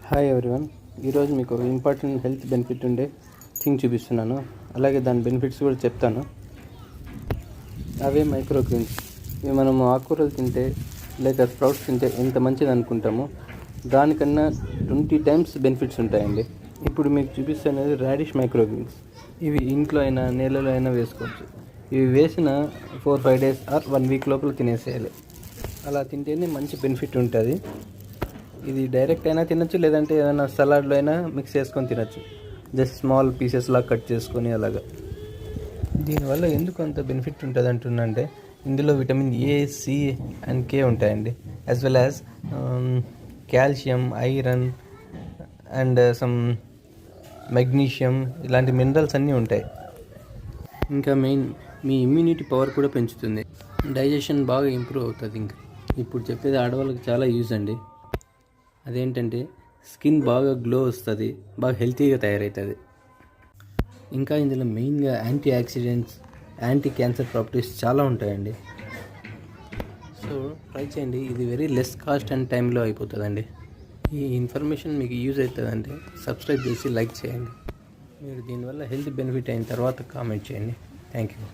Hi everyone. ఈరోజు మీకు ఒక ఇంపార్టెంట్ హెల్త్ బెనిఫిట్ ఉండే థింగ్ చూపిస్తున్నాను. అలాగే దాని బెనిఫిట్స్ కూడా చెప్తాను. అవే మైక్రోగ్రీన్స్. ఇవి మనము ఆకుకూరలు తింటే లేక స్ప్రౌట్స్ తింటే ఎంత మంచిది అనుకుంటామో దానికన్నా 20 times బెనిఫిట్స్ ఉంటాయండి. ఇప్పుడు మీకు చూపిస్తున్నది రాడిష్ మైక్రోగ్రీన్స్. ఇవి ఇంట్లో అయినా నేలలో అయినా వేసుకోవచ్చు. ఇవి వేసిన 4-5 days ఆర్ 1 week లోపల తినేసేయాలి. అలా తింటేనే మంచి బెనిఫిట్ ఉంటుంది. ఇది డైరెక్ట్ అయినా తినచ్చు, లేదంటే ఏదైనా సలాడ్లో అయినా మిక్స్ చేసుకొని తినచ్చు. జస్ట్ స్మాల్ పీసెస్ లాగా కట్ చేసుకొని అలాగా. దీనివల్ల ఎందుకు అంత బెనిఫిట్ ఉంటుంది అంటున్నంటే ఇందులో vitamin A, C and K ఉంటాయండి. As well as calcium, iron and some magnesium ఇలాంటి మినరల్స్ అన్నీ ఉంటాయి. ఇంకా మెయిన్ మీ ఇమ్యూనిటీ పవర్ కూడా పెంచుతుంది. డైజెషన్ బాగా ఇంప్రూవ్ అవుతుంది. ఇంకా ఇప్పుడు చెప్పేది ఆడవాళ్ళకి చాలా యూజ్ అండి. అదేంటంటే స్కిన్ బాగా గ్లో వస్తుంది, బాగా హెల్తీగా తయారవుతుంది. ఇంకా ఇందులో మెయిన్గా antioxidants, anti cancer properties చాలా ఉంటాయండి. సో ట్రై చేయండి. ఇది వెరీ లెస్ కాస్ట్ అండ్ టైంలో అయిపోతుందండి. ఈ ఇన్ఫర్మేషన్ మీకు యూజ్ అవుతుందంటే సబ్స్క్రైబ్ చేసి లైక్ చేయండి. మీరు దీనివల్ల హెల్త్ బెనిఫిట్ అయిన తర్వాత కామెంట్ చేయండి. Thank you.